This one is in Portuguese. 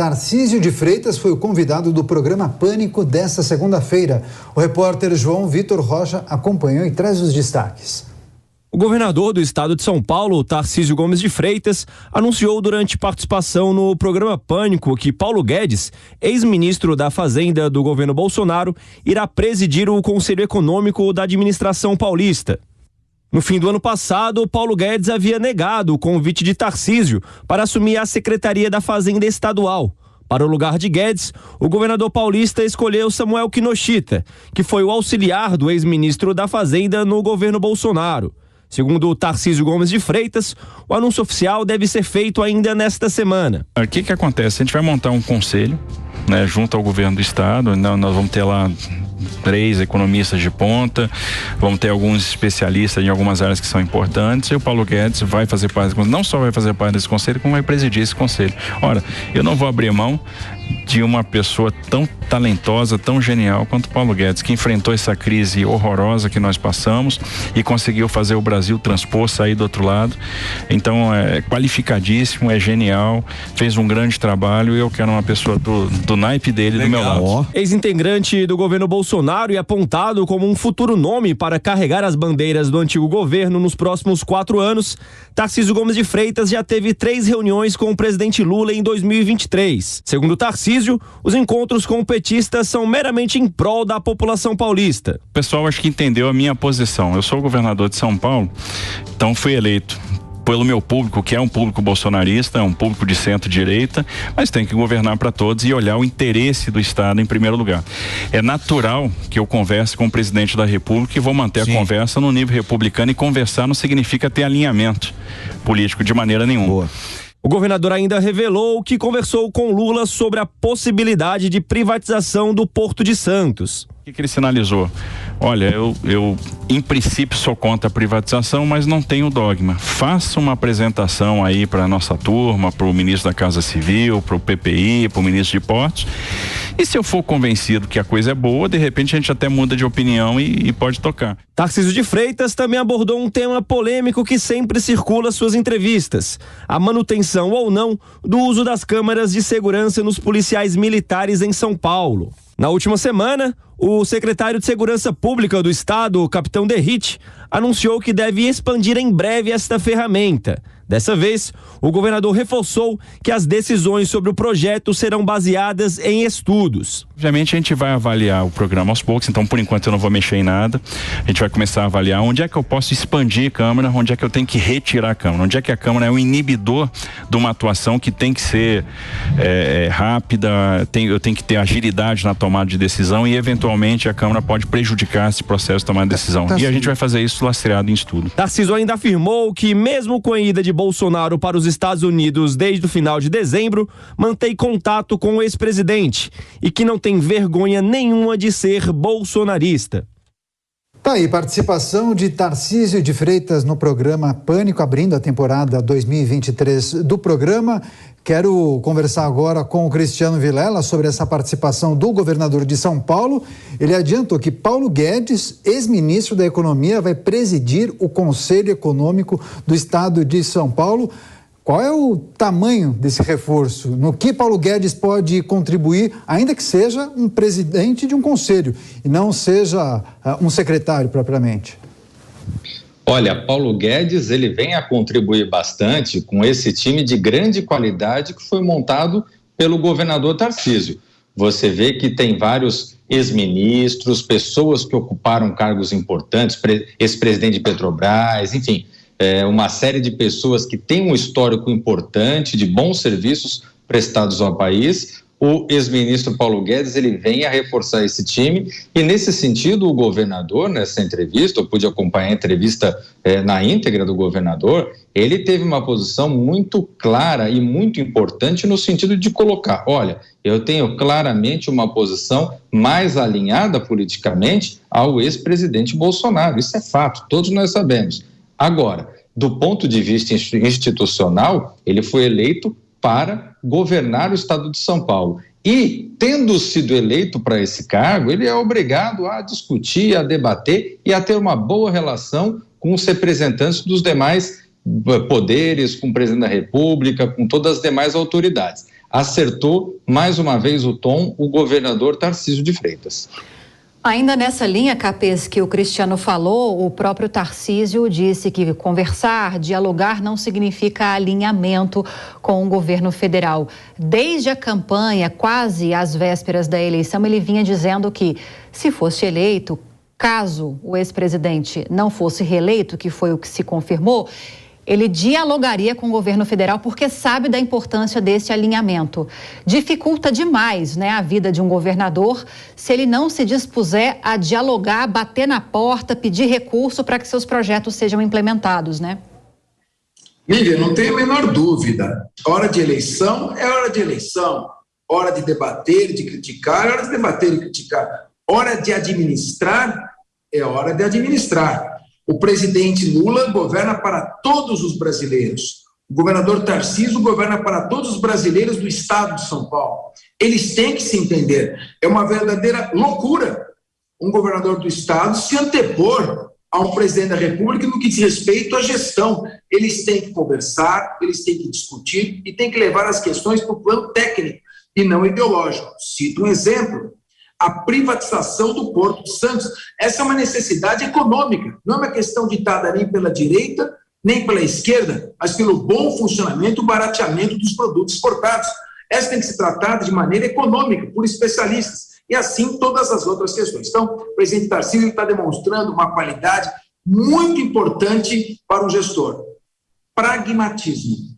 Tarcísio de Freitas foi o convidado do programa Pânico desta segunda-feira. O repórter João Vitor Rocha acompanhou e traz os destaques. O governador do estado de São Paulo, Tarcísio Gomes de Freitas, anunciou durante participação no programa Pânico que Paulo Guedes, ex-ministro da Fazenda do governo Bolsonaro, irá presidir o Conselho Econômico da administração paulista. No fim do ano passado, Paulo Guedes havia negado o convite de Tarcísio para assumir a Secretaria da Fazenda Estadual. Para o lugar de Guedes, o governador paulista escolheu Samuel Kinoshita, que foi o auxiliar do ex-ministro da Fazenda no governo Bolsonaro. Segundo Tarcísio Gomes de Freitas, o anúncio oficial deve ser feito ainda nesta semana. O que acontece? A gente vai montar um conselho, né, junto ao governo do estado. Nós vamos ter lá 3 economistas de ponta, vamos ter alguns especialistas em algumas áreas que são importantes, e o Paulo Guedes vai fazer parte, não só vai fazer parte desse conselho, como vai presidir esse conselho. Ora, eu não vou abrir mão de uma pessoa tão talentosa, tão genial quanto o Paulo Guedes, que enfrentou essa crise horrorosa que nós passamos e conseguiu fazer o Brasil transpor, sair do outro lado. Então é qualificadíssimo, é genial, fez um grande trabalho, e eu quero uma pessoa do naipe dele. Legal. Do meu lado. Ex-integrante do governo Bolsonaro e apontado como um futuro nome para carregar as bandeiras do antigo governo nos próximos 4 anos, Tarcísio Gomes de Freitas já teve 3 reuniões com o presidente Lula em 2023. Segundo Tarcísio, os encontros com o petista são meramente em prol da população paulista. O pessoal acho que entendeu a minha posição. Eu sou o governador de São Paulo, então fui eleito pelo meu público, que é um público bolsonarista, é um público de centro-direita, mas tem que governar para todos e olhar o interesse do Estado em primeiro lugar. É natural que eu converse com o presidente da República e vou manter a conversa no nível republicano, e conversar não significa ter alinhamento político de maneira nenhuma. Boa. O governador ainda revelou que conversou com Lula sobre a possibilidade de privatização do Porto de Santos. O que ele sinalizou? Olha, eu em princípio sou contra a privatização, mas não tenho dogma. Faça uma apresentação aí para a nossa turma, para o ministro da Casa Civil, para o PPI, para o ministro de Portos. E se eu for convencido que a coisa é boa, de repente a gente até muda de opinião e pode tocar. Tarcísio de Freitas também abordou um tema polêmico que sempre circula em suas entrevistas: a manutenção ou não do uso das câmeras de segurança nos policiais militares em São Paulo. Na última semana, o secretário de Segurança Pública do Estado, o capitão Derrite, anunciou que deve expandir em breve esta ferramenta. Dessa vez, o governador reforçou que as decisões sobre o projeto serão baseadas em estudos. Obviamente a gente vai avaliar o programa aos poucos, então por enquanto eu não vou mexer em nada. A gente vai começar a avaliar onde é que eu posso expandir a câmera, onde é que eu tenho que retirar a câmera, onde é que a câmera é um inibidor de uma atuação que tem que ser rápida, eu tenho que ter agilidade na tomada de decisão, e eventualmente a câmera pode prejudicar esse processo de tomada de decisão. E a gente vai fazer isso lastreado em estudo. Tarcísio ainda afirmou que, mesmo com a ida de Bolsonaro para os Estados Unidos desde o final de dezembro, mantém contato com o ex-presidente e que não tem vergonha nenhuma de ser bolsonarista. Tá aí, participação de Tarcísio de Freitas no programa Pânico, abrindo a temporada 2023 do programa. Quero conversar agora com o Cristiano Vilela sobre essa participação do governador de São Paulo. Ele adiantou que Paulo Guedes, ex-ministro da Economia, vai presidir o Conselho Econômico do Estado de São Paulo. Qual é o tamanho desse reforço? No que Paulo Guedes pode contribuir, ainda que seja um presidente de um conselho e não seja um secretário propriamente? Olha, Paulo Guedes, ele vem a contribuir bastante com esse time de grande qualidade que foi montado pelo governador Tarcísio. Você vê que tem vários ex-ministros, pessoas que ocuparam cargos importantes, ex-presidente de Petrobras, enfim, uma série de pessoas que têm um histórico importante de bons serviços prestados ao país. O ex-ministro Paulo Guedes, ele vem a reforçar esse time, e nesse sentido o governador, nessa entrevista, eu pude acompanhar a entrevista na íntegra do governador, ele teve uma posição muito clara e muito importante no sentido de colocar, olha, eu tenho claramente uma posição mais alinhada politicamente ao ex-presidente Bolsonaro, isso é fato, todos nós sabemos. Agora, do ponto de vista institucional, ele foi eleito para governar o estado de São Paulo. E, tendo sido eleito para esse cargo, ele é obrigado a discutir, a debater e a ter uma boa relação com os representantes dos demais poderes, com o presidente da República, com todas as demais autoridades. acertou mais uma vez o tom o governador Tarcísio de Freitas. Ainda nessa linha, Capês, que o Cristiano falou, o próprio Tarcísio disse que conversar, dialogar não significa alinhamento com o governo federal. Desde a campanha, quase às vésperas da eleição, ele vinha dizendo que, se fosse eleito, caso o ex-presidente não fosse reeleito, que foi o que se confirmou, ele dialogaria com o governo federal porque sabe da importância desse alinhamento. Dificulta demais, né, a vida de um governador se ele não se dispuser a dialogar, bater na porta, pedir recurso para que seus projetos sejam implementados, né? Lívia, não tenho a menor dúvida. Hora de eleição é hora de eleição. Hora de debater, de criticar, é hora de debater e criticar. Hora de administrar é hora de administrar. O presidente Lula governa para todos os brasileiros. O governador Tarcísio governa para todos os brasileiros do estado de São Paulo. Eles têm que se entender. É uma verdadeira loucura um governador do estado se antepor a um presidente da República no que diz respeito à gestão. Eles têm que conversar, eles têm que discutir e têm que levar as questões para o plano técnico e não ideológico. Cito um exemplo. A privatização do Porto de Santos. Essa é uma necessidade econômica, não é uma questão ditada nem pela direita, nem pela esquerda, mas pelo bom funcionamento e barateamento dos produtos exportados. Essa tem que ser tratada de maneira econômica, por especialistas, e assim todas as outras questões. Então, o presidente Tarcísio está demonstrando uma qualidade muito importante para um gestor. Pragmatismo.